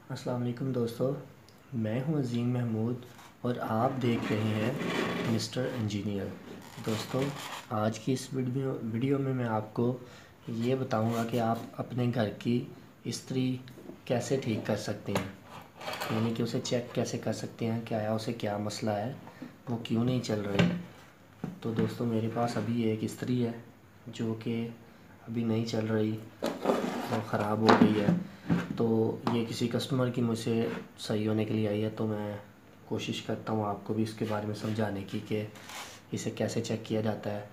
अस्सलाम वालेकुम दोस्तों, मैं हूं अज़ीम महमूद और आप देख रहे हैं मिस्टर इंजीनियर। दोस्तों, आज की इस वीडियो में मैं आपको ये बताऊंगा कि आप अपने घर की इस्त्री कैसे ठीक कर सकते हैं, यानी कि उसे चेक कैसे कर सकते हैं कि आया उसे क्या मसला है, वो क्यों नहीं चल रही। तो दोस्तों, मेरे पास अभी एक इस्त्री है जो कि अभी नहीं चल रही और ख़राब हो गई है। तो ये किसी कस्टमर की मुझसे सही होने के लिए आई है, तो मैं कोशिश करता हूँ आपको भी इसके बारे में समझाने की कि इसे कैसे चेक किया जाता है।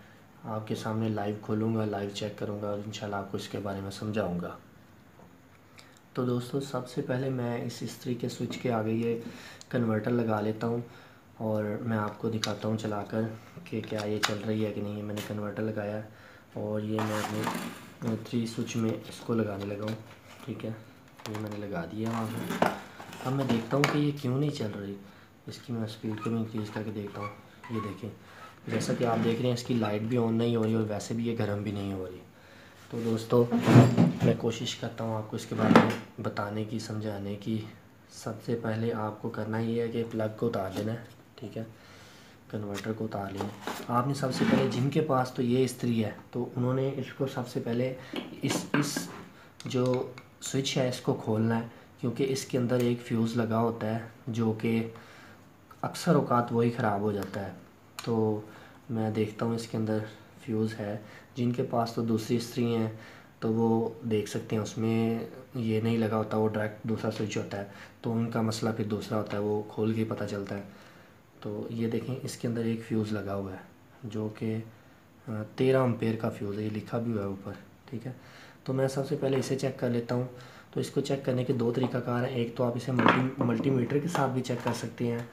आपके सामने लाइव खोलूँगा, लाइव चेक करूँगा और इंशाल्लाह आपको इसके बारे में समझाऊँगा। तो दोस्तों, सबसे पहले मैं इस इस्त्री के स्विच के आगे ये कन्वर्टर लगा लेता हूँ और मैं आपको दिखाता हूँ चलाकर कि क्या ये चल रही है कि नहीं। मैंने कन्वर्टर लगाया है और ये मैं अपने 3 स्विच में इसको लगाने लगा हूँ। ठीक है, ये मैंने लगा दिया वहाँ पर। अब मैं देखता हूँ कि ये क्यों नहीं चल रही। इसकी मैं स्पीड को भी इंक्रीज़ करके देखता हूँ। ये देखें, जैसा कि आप देख रहे हैं, इसकी लाइट भी ऑन नहीं हो रही और वैसे भी ये गर्म भी नहीं हो रही। तो दोस्तों, मैं कोशिश करता हूँ आपको इसके बारे में बताने की, समझाने की। सबसे पहले आपको करना ये है कि प्लग को उतार लेना है। ठीक है, कन्वर्टर को उतार लेना। आपने सबसे पहले, जिनके पास तो ये इस्त्री है, तो उन्होंने इसको सबसे पहले इस जो स्विच है इसको खोलना है, क्योंकि इसके अंदर एक फ्यूज़ लगा होता है जो कि अक्सर औकात वही ख़राब हो जाता है। तो मैं देखता हूँ इसके अंदर फ्यूज़ है। जिनके पास तो दूसरी इस्त्री हैं तो वो देख सकते हैं, उसमें ये नहीं लगा होता, वो डायरेक्ट दूसरा स्विच होता है, तो उनका मसला फिर दूसरा होता है, वो खोल के पता चलता है। तो ये देखें, इसके अंदर एक फ्यूज़ लगा हुआ है जो कि 13 एम्पेयर का फ्यूज़ है, ये लिखा भी हुआ है ऊपर। ठीक है, तो मैं सबसे पहले इसे चेक कर लेता हूँ। तो इसको चेक करने के 2 तरीक़ाकार हैं। एक तो आप इसे मल्टीमीटर के साथ भी चेक कर सकते हैं,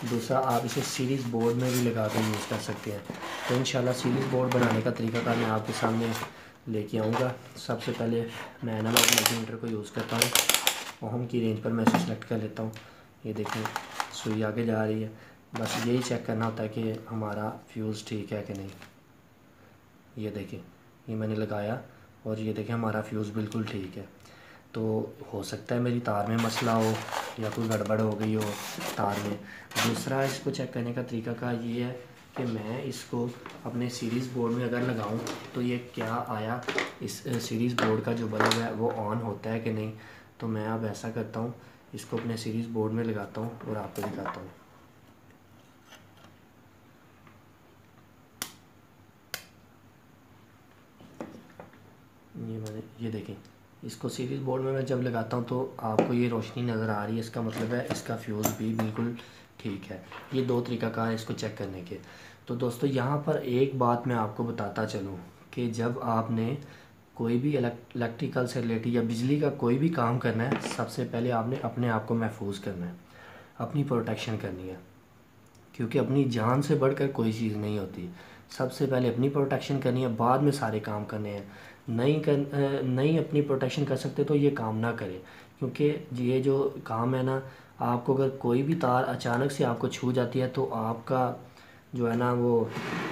दूसरा आप इसे सीरीज़ बोर्ड में भी लगा कर यूज़ कर सकते हैं। तो इंशाल्लाह सीरीज़ बोर्ड बनाने का तरीक़ाकार मैं आपके सामने लेके आऊँगा। सबसे पहले मैं एनालॉग मल्टीमीटर को यूज़ करता हूँ। ओम की रेंज पर मैं इसे सेलेक्ट कर लेता हूँ। ये देखें, सुई आगे जा रही है। बस यही चेक करना होता है कि हमारा फ्यूज़ ठीक है कि नहीं। ये देखें, ये मैंने लगाया और ये देखें, हमारा फ्यूज़ बिल्कुल ठीक है। तो हो सकता है मेरी तार में मसला हो या कोई गड़बड़ हो गई हो तार में। दूसरा, इसको चेक करने का तरीका का ये है कि मैं इसको अपने सीरीज़ बोर्ड में अगर लगाऊं तो ये क्या आया, इस सीरीज़ बोर्ड का जो बल्ब है वो ऑन होता है कि नहीं। तो मैं अब ऐसा करता हूं, इसको अपने सीरीज़ बोर्ड में लगाता हूं और आपको दिखाता हूं। ये देखें, इसको सीरीज़ बोर्ड में मैं जब लगाता हूँ तो आपको ये रोशनी नज़र आ रही है, इसका मतलब है इसका फ्यूज़ भी बिल्कुल ठीक है। ये 2 तरीक़ाकार है इसको चेक करने के। तो दोस्तों, यहाँ पर एक बात मैं आपको बताता चलूँ कि जब आपने कोई भी इलेक्ट्रिकल से रिलेटेड या बिजली का कोई भी काम करना है, सबसे पहले आपने अपने आप को महफूज करना है, अपनी प्रोटेक्शन करनी है, क्योंकि अपनी जान से बढ़कर कोई चीज़ नहीं होती। सबसे पहले अपनी प्रोटेक्शन करनी है, बाद में सारे काम करने हैं। नहीं अपनी प्रोटेक्शन कर सकते तो ये काम ना करें, क्योंकि ये जो काम है ना, आपको अगर कोई भी तार अचानक से आपको छू जाती है तो आपका जो है ना वो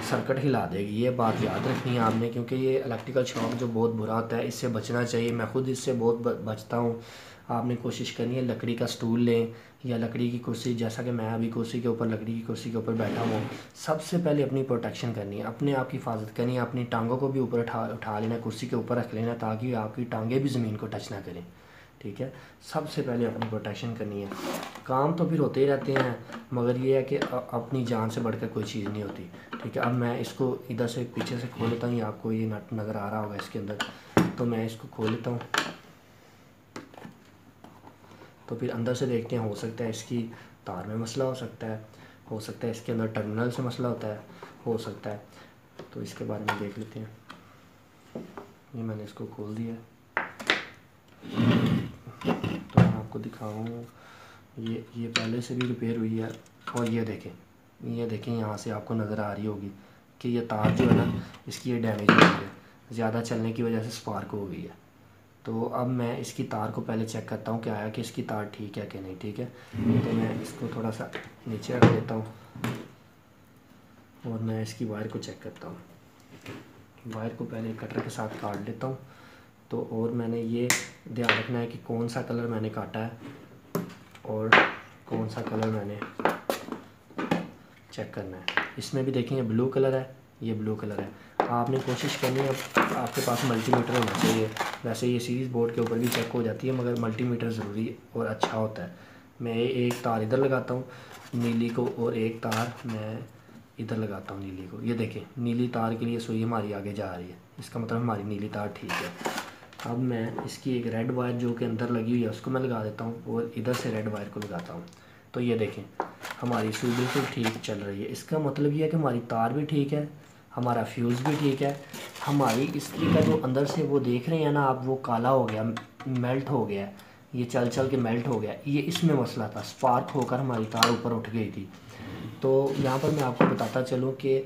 सर्किट हिला देगी। ये बात याद रखनी है आपने, क्योंकि ये इलेक्ट्रिकल शॉक जो बहुत बुरा होता है, इससे बचना चाहिए। मैं खुद इससे बहुत बचता हूँ। आपने कोशिश करनी है लकड़ी का स्टूल लें या लकड़ी की कुर्सी, जैसा कि मैं अभी कुर्सी के ऊपर, लकड़ी की कुर्सी के ऊपर बैठा हूँ। सबसे पहले अपनी प्रोटेक्शन करनी है, अपने आप की हिफाजत करनी है। अपनी टांगों को भी ऊपर उठा लेना, कुर्सी के ऊपर रख लेना, ताकि आपकी टांगें भी ज़मीन को टच ना करें। ठीक है, सबसे पहले अपनी प्रोटेक्शन करनी है। काम तो फिर होते ही रहते हैं, मगर ये है कि अपनी जान से बढ़कर कोई चीज़ नहीं होती। ठीक है, अब मैं इसको इधर से पीछे से खोल लेता हूँ। आपको ये नट नज़र आ रहा होगा इसके अंदर, तो मैं इसको खोल लेता हूँ। तो फिर अंदर से देखते हैं, हो सकता है इसकी तार में मसला हो सकता है, हो सकता है इसके अंदर टर्मिनल से मसला होता है, हो सकता है। तो इसके बारे में देख लेते हैं। ये मैंने इसको खोल दिया, तो मैं आपको दिखाऊँ। ये पहले से भी रिपेयर हुई है। और ये देखें यहाँ से आपको नज़र आ रही होगी कि ये तार जो है ना, इसकी ये डैमेज हो गई है, ज़्यादा चलने की वजह से स्पार्क हो गई है। तो अब मैं इसकी तार को पहले चेक करता हूँ कि आया कि इसकी तार ठीक है कि नहीं। ठीक है, तो मैं इसको थोड़ा सा नीचे रख लेता हूँ और मैं इसकी वायर को चेक करता हूँ। वायर को पहले कटर के साथ काट लेता हूँ। तो और मैंने ये ध्यान रखना है कि कौन सा कलर मैंने काटा है, और कौन सा कलर मैंने चेक करना है। इसमें भी देखेंगे ब्लू कलर है, ये ब्लू कलर है। आपने कोशिश करनी है आपके पास मल्टीमीटर होना चाहिए। वैसे ये सीरीज़ बोर्ड के ऊपर भी चेक हो जाती है, मगर मल्टीमीटर ज़रूरी और अच्छा होता है। मैं एक तार इधर लगाता हूँ नीली को, और एक तार मैं इधर लगाता हूँ नीली को। ये देखें, नीली तार के लिए सुई हमारी आगे जा रही है, इसका मतलब हमारी नीली तार ठीक है। अब मैं इसकी एक रेड वायर जो कि अंदर लगी हुई है उसको मैं लगा देता हूँ, और इधर से रेड वायर को लगाता हूँ। तो ये देखें, हमारी सुई बिल्कुल ठीक चल रही है। इसका मतलब ये है कि हमारी तार भी ठीक है, हमारा फ्यूज़ भी ठीक है। हमारी इस्त्री का जो अंदर से वो देख रहे हैं ना आप, वो काला हो गया, मेल्ट हो गया, ये चल चल के मेल्ट हो गया, ये इसमें मसला था। स्पार्क होकर हमारी तार ऊपर उठ गई थी। तो यहाँ पर मैं आपको बताता चलूँ कि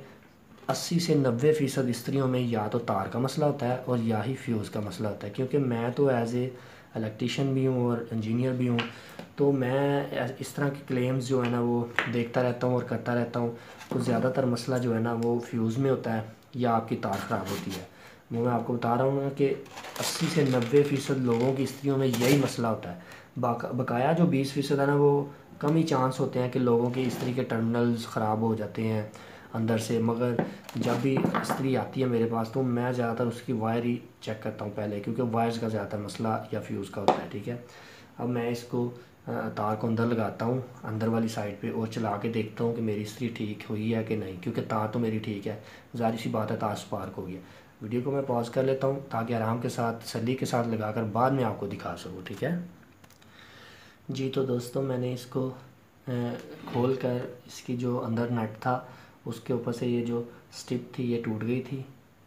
80 से 90% इस्त्रियों में या तो तार का मसला होता है और या ही फ्यूज़ का मसला होता है। क्योंकि मैं तो एज ए इलेक्ट्रीशियन भी हूँ और इंजीनियर भी हूँ, तो मैं इस तरह के क्लेम्स जो है ना वो देखता रहता हूँ और करता रहता हूँ। तो ज़्यादातर मसला जो है ना वो फ्यूज़ में होता है या आपकी तार ख़राब होती है। वो मैं आपको बता रहा हूँ ना कि 80 से 90% लोगों की इस्त्रियों में यही मसला होता है। बकाया जो 20% है ना, वो कम ही चांस होते हैं कि लोगों की इस्त्री के टर्मिनल्स ख़राब हो जाते हैं अंदर से। मगर जब भी इस्त्री आती है मेरे पास तो मैं ज़्यादातर उसकी वायर ही चेक करता हूँ पहले, क्योंकि वायर्स का ज़्यादातर मसला या फ्यूज़ का होता है। ठीक है, अब मैं इसको तार को अंदर लगाता हूँ, अंदर वाली साइड पे, और चला के देखता हूँ कि मेरी इस्त्री ठीक हुई है कि नहीं, क्योंकि तार तो मेरी ठीक है। ज़ाहिर सी बात है तार स्पार्क हो गया। वीडियो को मैं पॉज कर लेता हूँ ताकि आराम के साथ तसल्ली के साथ लगाकर बाद में आपको दिखा सकूँ। ठीक है जी। तो दोस्तों मैंने इसको खोल कर इसकी जो अंदर नट था उसके ऊपर से ये जो स्टिप थी ये टूट गई थी।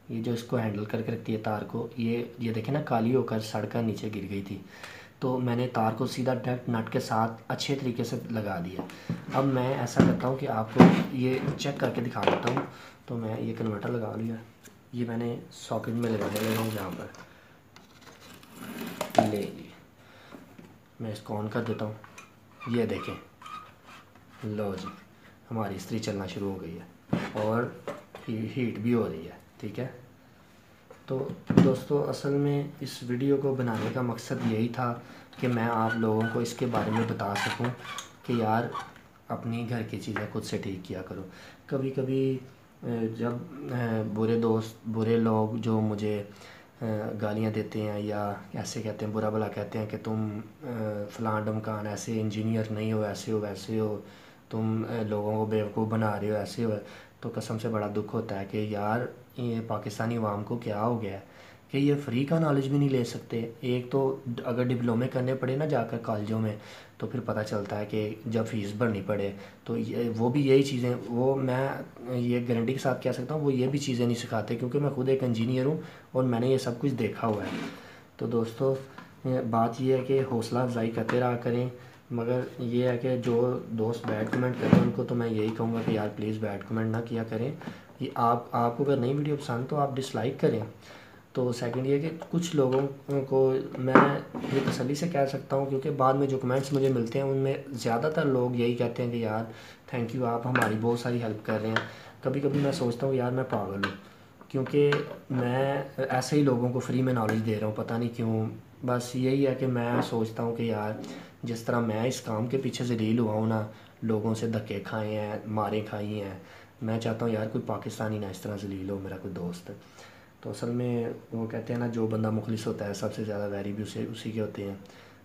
ये जो इसको हैंडल करके रखती है तार को, ये देखें ना, काली होकर सड़कर नीचे गिर गई थी। तो मैंने तार को सीधा नट के साथ अच्छे तरीके से लगा दिया। अब मैं ऐसा करता हूँ कि आपको ये चेक करके दिखा देता हूँ। तो मैं ये कन्वर्टर लगा लिया, ये मैंने सॉकेट में लगाने लगा हूँ यहाँ पर। ले जी, मैं इसको ऑन कर देता हूँ। ये देखें, लो जी, हमारी इस्त्री चलना शुरू हो गई है और हीट भी हो रही है। ठीक है, तो दोस्तों असल में इस वीडियो को बनाने का मकसद यही था कि मैं आप लोगों को इसके बारे में बता सकूं कि यार अपनी घर की चीज़ें खुद से ठीक किया करो। कभी कभी जब बुरे दोस्त, बुरे लोग जो मुझे गालियाँ देते हैं या ऐसे कहते हैं, बुरा भला कहते हैं कि तुम फ़लाँ ढमकान ऐसे इंजीनियर नहीं हो, ऐसे हो वैसे हो, तुम लोगों को बेवकूफ़ बना रहे हो, ऐसे हो, तो कसम से बड़ा दुख होता है कि यार ये पाकिस्तानी अवाम को क्या हो गया है कि ये फ्री का नॉलेज भी नहीं ले सकते। एक तो अगर डिप्लोमे करने पड़े ना जाकर कॉलेजों में, तो फिर पता चलता है कि जब फ़ीस भरनी पड़े तो वो भी यही चीज़ें, वो मैं ये गारंटी के साथ कह सकता हूँ वो ये भी चीज़ें नहीं सिखाते, क्योंकि मैं खुद एक इंजीनियर हूँ और मैंने ये सब कुछ देखा हुआ है। तो दोस्तों बात ये है कि हौसला अफजाई करते रहा करें। मगर ये है कि जो दोस्त बैड कमेंट करते हैं उनको तो मैं यही कहूँगा कि यार प्लीज़ बैड कमेंट ना किया करें। ये आपको अगर नई वीडियो पसंद तो आप डिसलाइक करें। तो सेकंड ये कि कुछ लोगों को मैं ये तसल्ली से कह सकता हूँ, क्योंकि बाद में जो कमेंट्स मुझे मिलते हैं उनमें ज़्यादातर लोग यही कहते हैं कि यार थैंक यू, आप हमारी बहुत सारी हेल्प कर रहे हैं। कभी कभी मैं सोचता हूँ यार मैं पागल हूँ, क्योंकि मैं ऐसे ही लोगों को फ्री में नॉलेज दे रहा हूँ, पता नहीं क्यों। बस यही है कि मैं सोचता हूँ कि यार जिस तरह मैं इस काम के पीछे ज़लील हुआ हूँ ना, लोगों से धक्के खाए हैं, मारें खाई हैं, मैं चाहता हूँ यार कोई पाकिस्तानी ना इस तरह ज़लील हो, मेरा कोई दोस्त। तो असल में वो कहते हैं ना, जो बंदा मुखलिस होता है सबसे ज़्यादा वैरी भी उसी के होते हैं।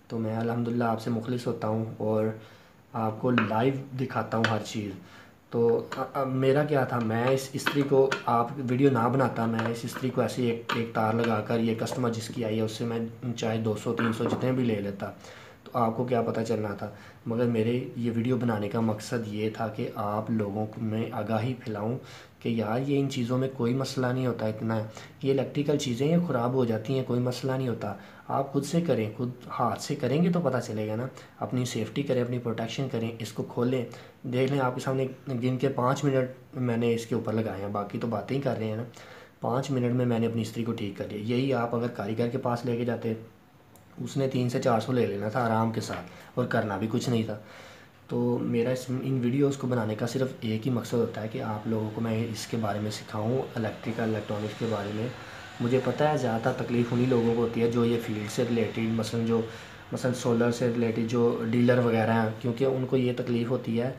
तो मैं अल्हम्दुलिल्लाह आपसे मुखलिस होता हूँ और आपको लाइव दिखाता हूँ हर चीज़। तो अब मेरा क्या था, मैं इस इस्त्री को, आप वीडियो ना बनाता, मैं इस इस्त्री को ऐसे एक तार लगाकर ये कस्टमर जिसकी आई है उससे मैं चाहे 200-300 जितने भी ले लेता, तो आपको क्या पता चलना था। मगर मेरे ये वीडियो बनाने का मकसद ये था कि आप लोगों में आगाही फैलाऊं कि यार ये इन चीज़ों में कोई मसला नहीं होता इतना, ये इलेक्ट्रिकल चीज़ें ये ख़राब हो जाती हैं, कोई मसला नहीं होता। आप खुद से करें, खुद हाथ से करेंगे तो पता चलेगा ना। अपनी सेफ्टी करें, अपनी प्रोटेक्शन करें, इसको खोलें, देख लें। आपके सामने गिन के 5 मिनट मैंने इसके ऊपर लगाए हैं, बाकी तो बातें ही कर रहे हैं ना। 5 मिनट में मैंने अपनी इस्त्री को ठीक कर लिया। यही आप अगर कारीगर के पास लेके जाते, उसने 300 से 400 ले लेना था आराम के साथ, और करना भी कुछ नहीं था। तो मेरा इन वीडियोस को बनाने का सिर्फ एक ही मकसद होता है कि आप लोगों को मैं इसके बारे में सिखाऊं, इलेक्ट्रॉनिक्स के बारे में। मुझे पता है ज़्यादा तकलीफ़ उन्हीं लोगों को होती है जो ये फील्ड से रिलेटेड, मसलन जो मसलन सोलर से रिलेटेड जो डीलर वगैरह हैं, क्योंकि उनको ये तकलीफ़ होती है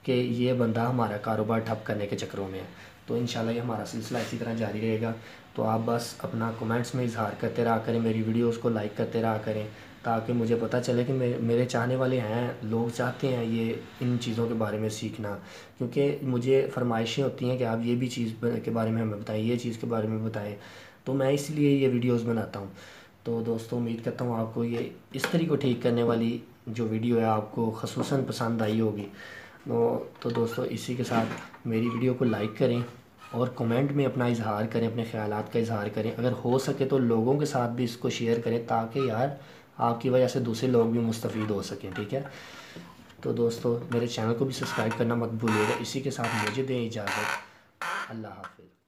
कि ये बंदा हमारा कारोबार ठप करने के चक्करों में है। तो इंशाल्लाह ये हमारा सिलसिला इसी तरह जारी रहेगा। तो आप बस अपना कमेंट्स में इजहार करते रहा करें, मेरी वीडियोस को लाइक करते रहा करें, ताकि मुझे पता चले कि मेरे चाहने वाले हैं, लोग चाहते हैं ये इन चीज़ों के बारे में सीखना। क्योंकि मुझे फरमाइशें होती हैं कि आप ये भी चीज़ के बारे में हमें बताएं, ये चीज़ के बारे में बताएं, तो मैं इसलिए ये वीडियोस बनाता हूँ। तो दोस्तों उम्मीद करता हूँ आपको ये इस्त्री को ठीक करने वाली जो वीडियो है आपको ख़ुसूसन पसंद आई होगी। तो दोस्तों इसी के साथ मेरी वीडियो को लाइक करें और कमेंट में अपना इजहार करें, अपने ख़यालात का इजहार करें। अगर हो सके तो लोगों के साथ भी इसको शेयर करें, ताकि यार आपकी वजह से दूसरे लोग भी मुस्तफ़ीद हो सकें, ठीक है। तो दोस्तों मेरे चैनल को भी सब्सक्राइब करना मत भूलिएगा। इसी के साथ मुझे दें इजाज़त। अल्लाह हाफ़िज़।